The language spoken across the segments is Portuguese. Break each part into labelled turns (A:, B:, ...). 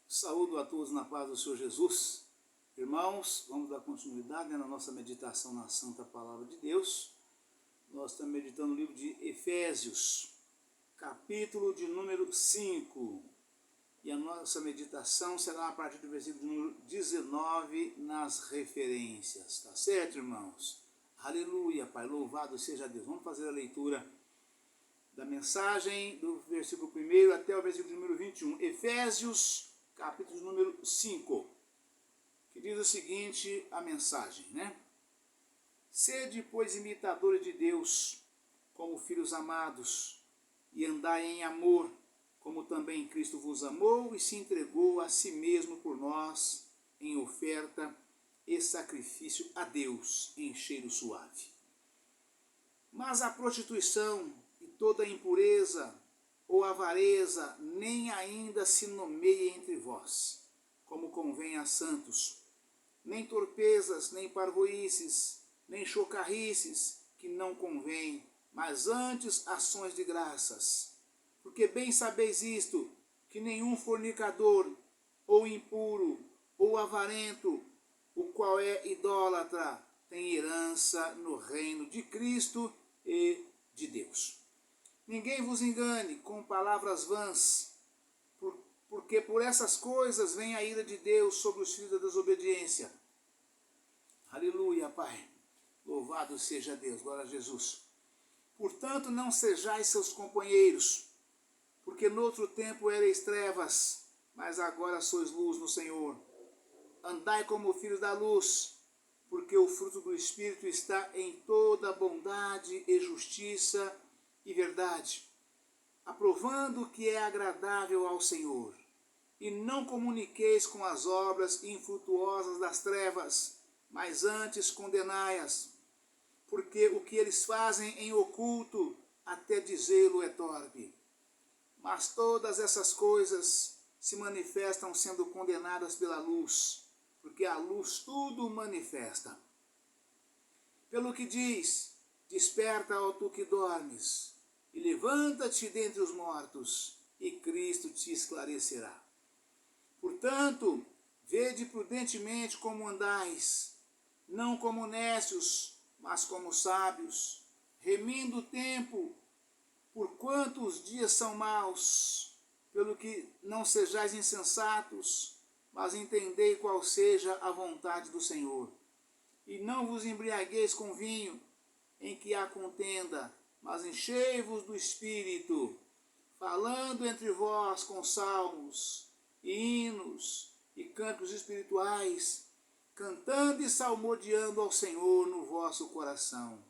A: Saúdo a todos na paz do Senhor Jesus. Irmãos, vamos dar continuidade na nossa meditação na Santa Palavra de Deus. Nós estamos meditando no livro de Efésios, capítulo de número 5. E a nossa meditação será a partir do versículo de número 19 nas referências. Tá certo, irmãos? Aleluia, Pai, louvado seja Deus. Vamos fazer a leitura da mensagem do versículo 1 até o versículo número 21. Efésios, capítulo número 5, que diz o seguinte, a mensagem, né? Sede, pois, imitadores de Deus, como filhos amados, e andai em amor, como também Cristo vos amou e se entregou a si mesmo por nós, em oferta e sacrifício a Deus, em cheiro suave. Mas a prostituição e toda a impureza ou avareza nem ainda se nomeie entre vós, como convém a santos, nem torpezas, nem parvoíces, nem chocarrices, que não convém, mas antes ações de graças. Porque bem sabeis isto, que nenhum fornicador, ou impuro, ou avarento, o qual é idólatra, tem herança no reino de Cristo e de Deus. Ninguém vos engane com palavras vãs, porque por essas coisas vem a ira de Deus sobre os filhos da desobediência. Aleluia, Pai. Louvado seja Deus, glória a Jesus. Portanto, não sejais seus companheiros, porque noutro tempo erais trevas, mas agora sois luz no Senhor. Andai como filhos da luz, porque o fruto do Espírito está em toda bondade e justiça e verdade, aprovando o que é agradável ao Senhor. E não comuniqueis com as obras infrutuosas das trevas, mas antes condenai-as, porque o que eles fazem em oculto, até dizê-lo é torpe. Mas todas essas coisas se manifestam sendo condenadas pela luz, porque a luz tudo manifesta. Pelo que diz, desperta, ó tu que dormes, e levanta-te dentre os mortos, e Cristo te esclarecerá. Portanto, vede prudentemente como andais, não como necios, mas como sábios, remindo o tempo, porquanto os dias são maus, pelo que não sejais insensatos, mas entendei qual seja a vontade do Senhor. E não vos embriagueis com vinho, em que há contenda, mas enchei-vos do Espírito, falando entre vós com salmos, e hinos, e cantos espirituais, cantando e salmodiando ao Senhor no vosso coração,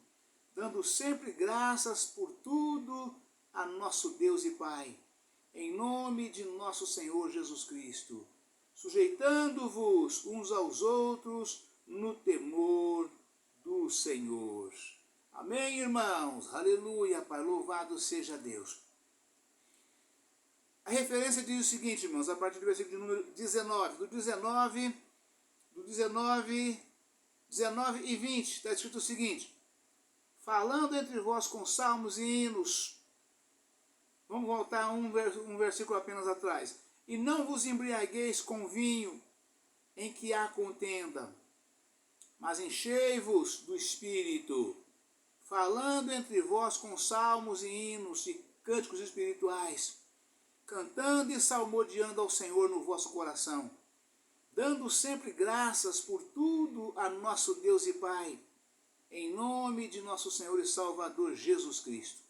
A: dando sempre graças por tudo a nosso Deus e Pai, em nome de nosso Senhor Jesus Cristo, sujeitando-vos uns aos outros no temor do Senhor. Amém, irmãos? Aleluia, Pai, louvado seja Deus. A referência diz o seguinte, irmãos, a partir do versículo de número 19, 19 e 20, está escrito o seguinte, falando entre vós com salmos e hinos. Vamos voltar um versículo apenas atrás. E não vos embriagueis com vinho, em que há contenda, mas enchei-vos do Espírito, falando entre vós com salmos e hinos e cânticos espirituais, cantando e salmodiando ao Senhor no vosso coração, dando sempre graças por tudo a nosso Deus e Pai, em nome de nosso Senhor e Salvador Jesus Cristo.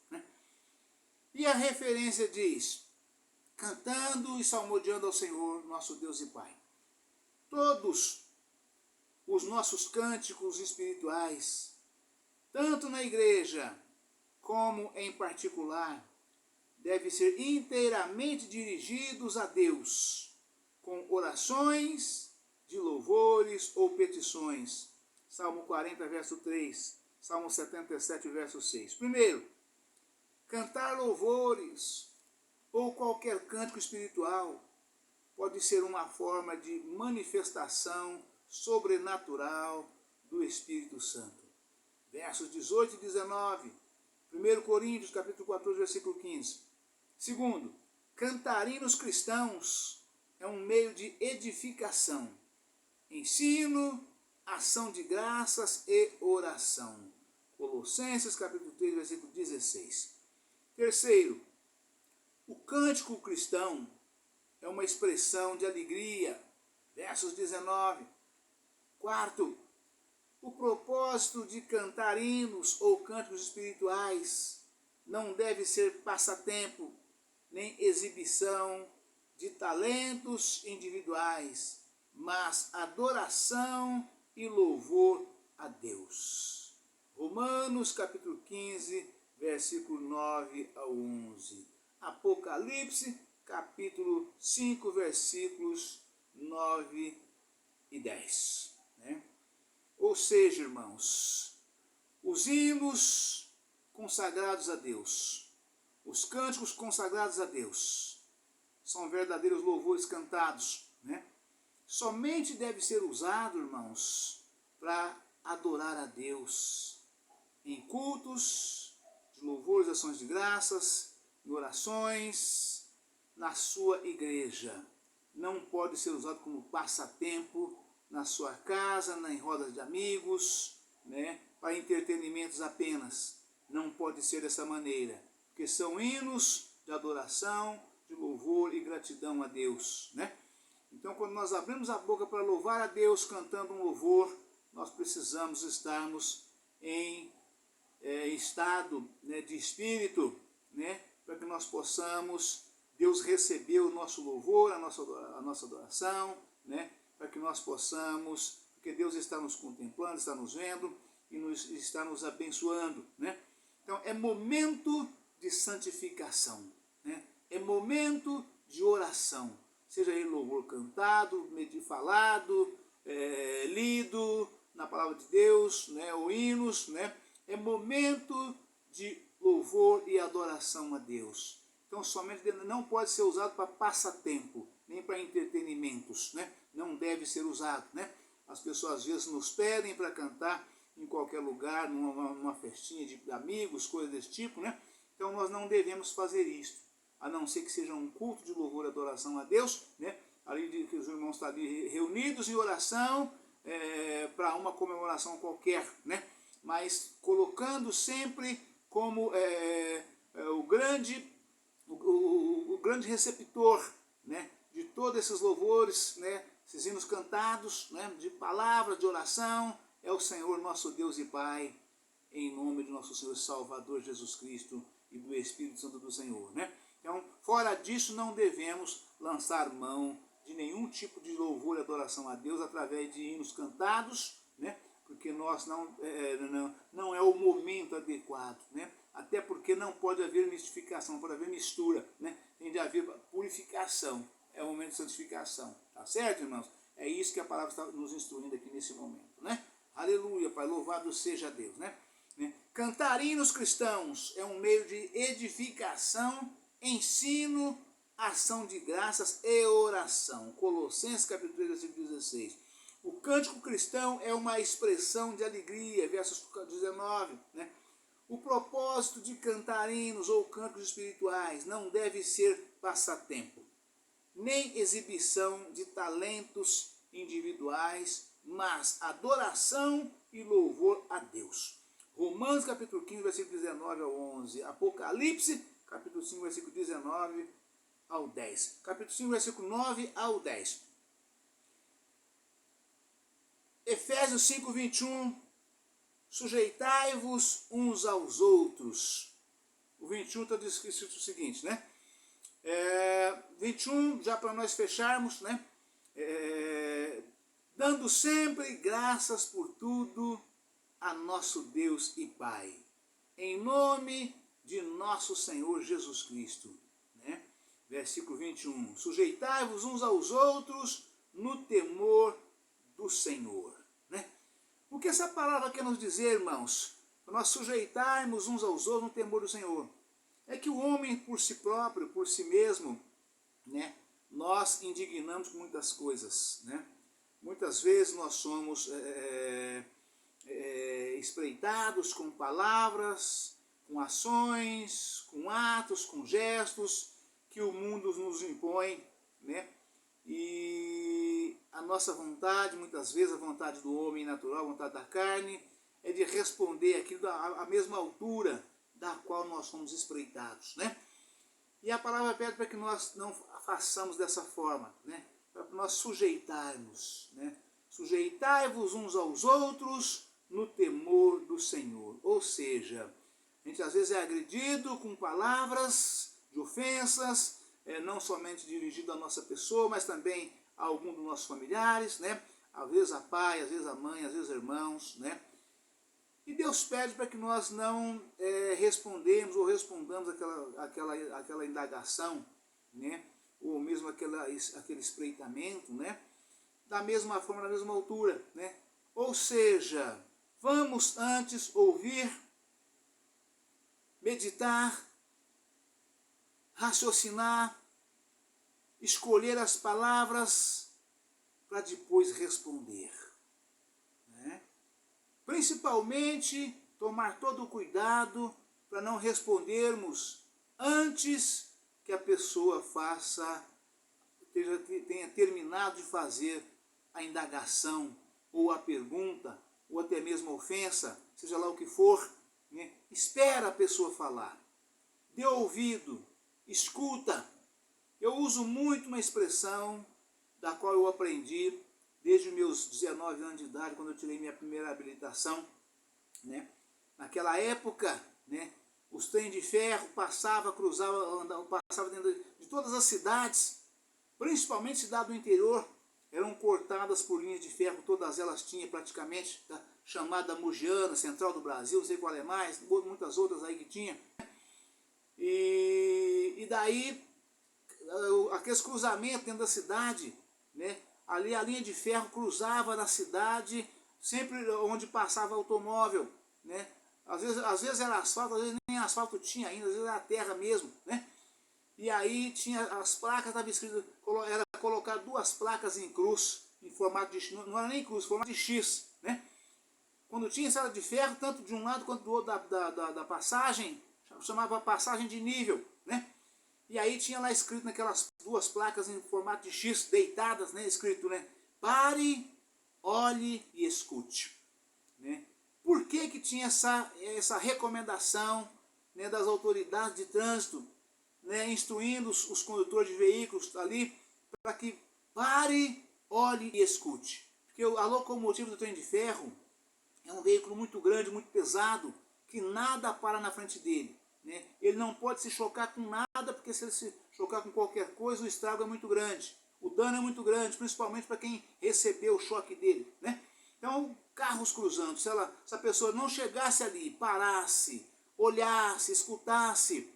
A: E a referência diz, cantando e salmodiando ao Senhor, nosso Deus e Pai. Todos os nossos cânticos espirituais, tanto na igreja como em particular, devem ser inteiramente dirigidos a Deus, com orações de louvores ou petições. Salmo 40, verso 3, Salmo 77, verso 6. Primeiro, cantar louvores ou qualquer cântico espiritual pode ser uma forma de manifestação sobrenatural do Espírito Santo. Versos 18 e 19, 1 Coríntios, capítulo 14, versículo 15. Segundo, cantarinos cristãos é um meio de edificação, ensino, ação de graças e oração. Colossenses capítulo 3, versículo 16. Terceiro, o cântico cristão é uma expressão de alegria, versos 19. Quarto, o propósito de cantar hinos ou cânticos espirituais não deve ser passatempo, nem exibição de talentos individuais, mas adoração e louvor a Deus. Romanos capítulo 15, versículo 9 a 11. Apocalipse capítulo 5, versículos 9 e 10. Né? Ou seja, irmãos, os hinos consagrados a Deus, os cânticos consagrados a Deus, são verdadeiros louvores cantados, né? Somente deve ser usado, irmãos, para adorar a Deus em cultos, de louvores, ações de graças, em orações, na sua igreja. Não pode ser usado como passatempo na sua casa, em rodas de amigos, né, para entretenimentos apenas. Não pode ser dessa maneira, porque são hinos de adoração, de louvor e gratidão a Deus, né? Então, quando nós abrimos a boca para louvar a Deus cantando um louvor, nós precisamos estarmos em estado, né, de espírito, né, para que nós possamos, Deus receber o nosso louvor, a nossa adoração, né, para que nós possamos, porque Deus está nos contemplando, está nos vendo e está nos abençoando, né? Então, é momento de santificação, né? É momento de oração, seja ele louvor cantado, falado, lido na palavra de Deus, né, ou hinos, né? É momento de louvor e adoração a Deus. Então, somente não pode ser usado para passatempo, nem para entretenimentos, né? Não deve ser usado, né? As pessoas às vezes nos pedem para cantar em qualquer lugar, numa festinha de amigos, coisas desse tipo, né? Então, nós não devemos fazer isso, a não ser que seja um culto de louvor e adoração a Deus, né? Ali que os irmãos estão ali reunidos em oração para uma comemoração qualquer, né? Mas colocando sempre como o grande receptor, né, de todos esses louvores, né, esses hinos cantados, né, de palavras, de oração, é o Senhor nosso Deus e Pai, em nome de nosso Senhor Salvador Jesus Cristo e do Espírito Santo do Senhor, né? Então, fora disso, não devemos lançar mão de nenhum tipo de louvor e adoração a Deus através de hinos cantados, né? Porque nós não é o momento adequado, né? Até porque não pode haver mistificação, não pode haver mistura, né? Tem de haver purificação, é o momento de santificação, tá certo, irmãos? É isso que a palavra está nos instruindo aqui nesse momento, né? Aleluia, Pai, louvado seja Deus, né? Cantar hinos cristãos é um meio de edificação, ensino, ação de graças e oração. Colossenses capítulo 3, versículo 16. O cântico cristão é uma expressão de alegria, versos 19, né? O propósito de cantar hinos ou cânticos espirituais não deve ser passatempo, nem exibição de talentos individuais, mas adoração e louvor a Deus. Romanos capítulo 15, versículo 19 ao 11. Apocalipse capítulo 5, versículo 19 ao 10. Capítulo 5, versículo 9 ao 10. Efésios 5, 21. Sujeitai-vos uns aos outros. O 21 está escrito o seguinte, né? 21, já para nós fecharmos, né? Dando sempre graças por tudo a nosso Deus e Pai, em nome de nosso Senhor Jesus Cristo, né? Versículo 21, sujeitai-vos uns aos outros no temor do Senhor, né? O que essa palavra quer nos dizer, irmãos? Para nós sujeitarmos uns aos outros no temor do Senhor. É que o homem por si próprio, por si mesmo, né? Nós indignamos com muitas coisas, né? Muitas vezes nós somos espreitados com palavras, com ações, com atos, com gestos que o mundo nos impõe, né? E a nossa vontade, muitas vezes a vontade do homem natural, a vontade da carne, é de responder aquilo à mesma altura da qual nós somos espreitados, né? E a palavra pede para que nós não façamos dessa forma, né? Para nós sujeitarmos, né? Sujeitai-vos uns aos outros no temor do Senhor. Ou seja, a gente às vezes é agredido com palavras de ofensas, não somente dirigido à nossa pessoa, mas também a algum dos nossos familiares, né? Às vezes a pai, às vezes a mãe, às vezes irmãos, né? E Deus pede para que nós não respondemos ou respondamos aquela indagação, né? Ou mesmo aquele espreitamento, né? Da mesma forma, na mesma altura, né? Ou seja, vamos antes ouvir, meditar, raciocinar, escolher as palavras para depois responder, né? Principalmente, tomar todo o cuidado para não respondermos antes que a pessoa tenha terminado de fazer a indagação, ou a pergunta, ou até mesmo a ofensa, seja lá o que for, né? Espera a pessoa falar, dê ouvido, escuta. Eu uso muito uma expressão da qual eu aprendi desde os meus 19 anos de idade, quando eu tirei minha primeira habilitação, né? Naquela época, né, os trens de ferro passavam dentro de todas as cidades, principalmente cidades do interior, eram cortadas por linhas de ferro, todas elas tinham praticamente, tá? Chamada Mugiana, Central do Brasil, não sei qual é mais, muitas outras aí que tinha. E daí, aqueles cruzamentos dentro da cidade, né? Ali a linha de ferro cruzava na cidade, sempre onde passava automóvel, né? Às vezes era asfalto, às vezes nem asfalto tinha ainda, às vezes era terra mesmo, né? E aí tinha as placas, estava escrito, era colocar 2 placas em cruz, em formato de, não era nem cruz, formato de X, né? Quando tinha estrada de ferro, tanto de um lado quanto do outro da passagem, chamava passagem de nível, né? E aí tinha lá escrito naquelas 2 placas em formato de X, deitadas, né? Escrito, né? Pare, olhe e escute, né? Por que tinha essa recomendação, né, das autoridades de trânsito, né, instruindo os condutores de veículos ali, para que pare, olhe e escute? Porque a locomotiva do trem de ferro é um veículo muito grande, muito pesado, que nada para na frente dele, né? Ele não pode se chocar com nada, porque se ele se chocar com qualquer coisa, o estrago é muito grande, o dano é muito grande, principalmente para quem recebeu o choque dele, né? Então, carros cruzando, se a pessoa não chegasse ali, parasse, olhasse, escutasse,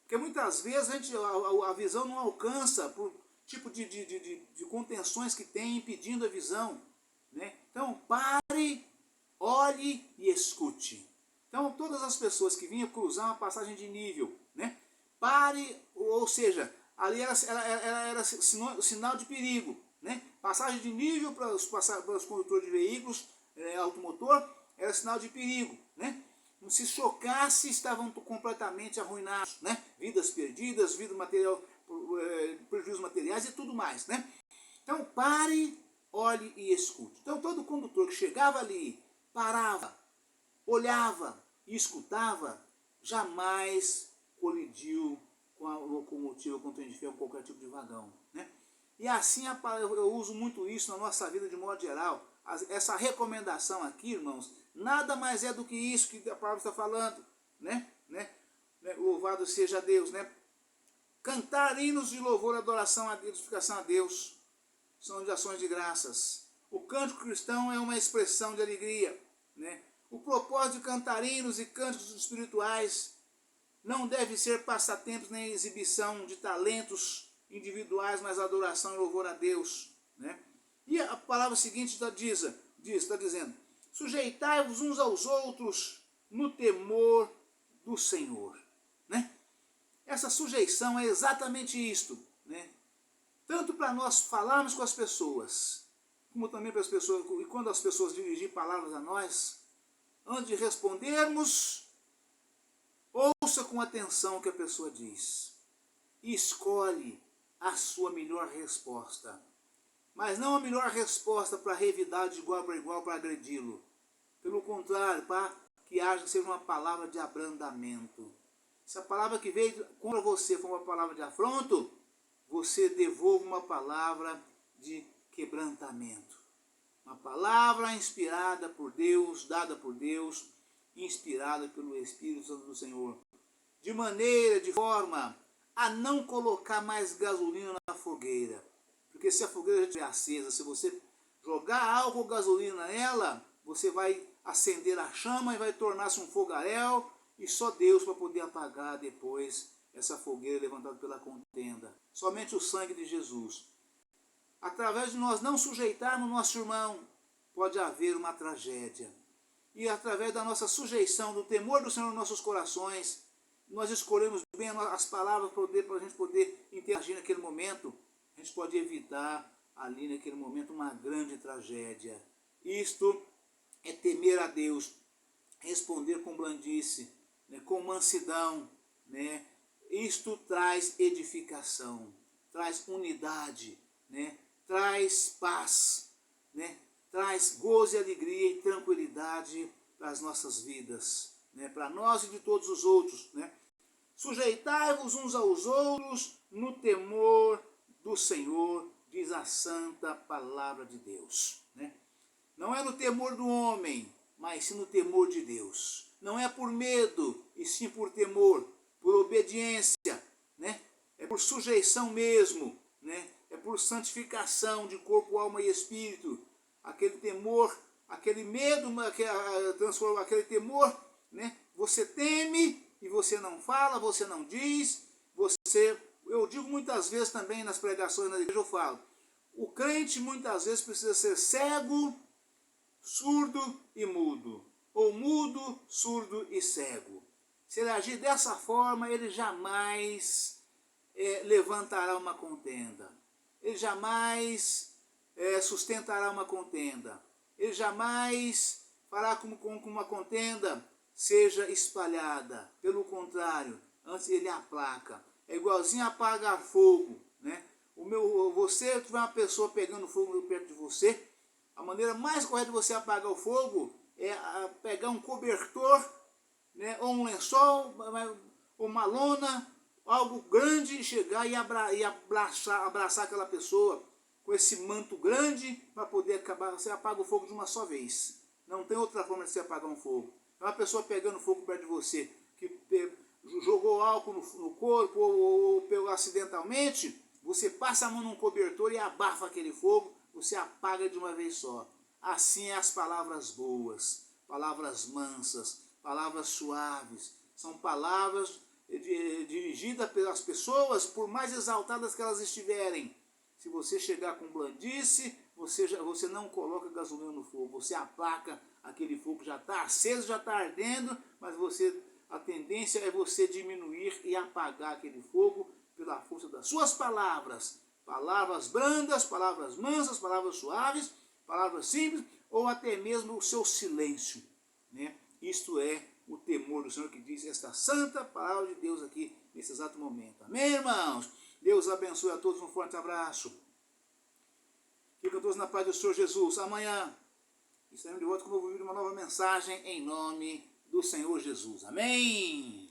A: porque muitas vezes a visão não alcança por tipo de contenções que tem impedindo a visão, né? Então, pare, olhe e escute. Então, todas as pessoas que vinham cruzar uma passagem de nível, né? Pare, ou seja, ali era sinal de perigo, né? Passagem de nível para os condutores de veículos, automotor, era sinal de perigo, né? Se chocasse, estavam completamente arruinados, né? Vidas perdidas, prejuízos materiais e tudo mais, né? Então, pare, olhe e escute. Então, todo condutor que chegava ali, parava, olhava e escutava, jamais colidiu com a locomotiva, com o trem de ferro, qualquer tipo de vagão, né? E assim eu uso muito isso na nossa vida de modo geral. Essa recomendação aqui, irmãos, nada mais é do que isso que a palavra está falando, né? Louvado seja Deus, né? Cantar hinos de louvor, adoração, edificação a Deus, são de ações de graças. O cântico cristão é uma expressão de alegria, né? O propósito de cantar hinos e cânticos espirituais não deve ser passatempos nem exibição de talentos individuais, mas adoração e louvor a Deus, né? E a palavra seguinte está dizendo: sujeitai-vos uns aos outros no temor do Senhor, né? Essa sujeição é exatamente isto, né? Tanto para nós falarmos com as pessoas, como também para as pessoas, e quando as pessoas dirigirem palavras a nós, antes de respondermos, ouça com atenção o que a pessoa diz e escolhe a sua melhor resposta. mas não a melhor resposta para revidar de igual para igual para agredi-lo. Pelo contrário, para que haja que seja uma palavra de abrandamento. Se a palavra que veio contra você for uma palavra de afronto, você devolva uma palavra de quebrantamento. Uma palavra inspirada por Deus, dada por Deus, inspirada pelo Espírito Santo do Senhor. De forma a não colocar mais gasolina na fogueira. Porque se a fogueira já estiver acesa, se você jogar álcool ou gasolina nela, você vai acender a chama e vai tornar-se um fogaréu, e só Deus para poder apagar depois essa fogueira levantada pela contenda. Somente o sangue de Jesus. Através de nós não sujeitarmos nosso irmão, pode haver uma tragédia. E através da nossa sujeição, do temor do Senhor nos nossos corações, nós escolhemos bem as palavras para a gente poder interagir naquele momento. A gente pode evitar ali naquele momento uma grande tragédia. Isto é temer a Deus, responder com blandice, né, com mansidão, né? Isto traz edificação, traz unidade, né? Traz paz, né? Traz gozo e alegria e tranquilidade para as nossas vidas, né? Para nós e de todos os outros, né? Sujeitai-vos uns aos outros no temor do Senhor, diz a santa palavra de Deus, né? Não é no temor do homem, mas sim no temor de Deus. Não é por medo, e sim por temor, por obediência, né? É por sujeição mesmo, né? É por santificação de corpo, alma e espírito. Aquele temor, aquele medo, aquele temor, né? Você teme e você não fala, você não diz, eu digo muitas vezes também nas pregações na igreja, eu falo, o crente muitas vezes precisa ser cego, surdo e mudo, ou mudo, surdo e cego. Se ele agir dessa forma, ele jamais levantará uma contenda, ele jamais sustentará uma contenda, ele jamais fará com que uma contenda seja espalhada. Pelo contrário, antes ele aplaca. É igualzinho a apagar fogo, né? Você tiver uma pessoa pegando fogo perto de você, a maneira mais correta de você apagar o fogo é pegar um cobertor, né, ou um lençol, ou uma lona, algo grande, e chegar e abraçar aquela pessoa com esse manto grande para poder acabar. Você apaga o fogo de uma só vez. Não tem outra forma de você apagar um fogo. Uma pessoa pegando fogo perto de você, que jogou álcool no corpo ou acidentalmente, você passa a mão num cobertor e abafa aquele fogo, você apaga de uma vez só. Assim é as palavras boas, palavras mansas, palavras suaves. São palavras dirigidas pelas pessoas, por mais exaltadas que elas estiverem. Se você chegar com blandice, você não coloca gasolina no fogo, você aplaca aquele fogo, já está aceso, já está ardendo, mas a tendência é você diminuir e apagar aquele fogo pela força das suas palavras. Palavras brandas, palavras mansas, palavras suaves, palavras simples, ou até mesmo o seu silêncio, né? Isto é o temor do Senhor que diz esta santa palavra de Deus aqui nesse exato momento. Amém, irmãos? Deus abençoe a todos, um forte abraço. Fiquem todos na paz do Senhor Jesus. Amanhã estaremos de volta com um novo vídeo, uma nova mensagem em nome do Senhor Jesus. Amém?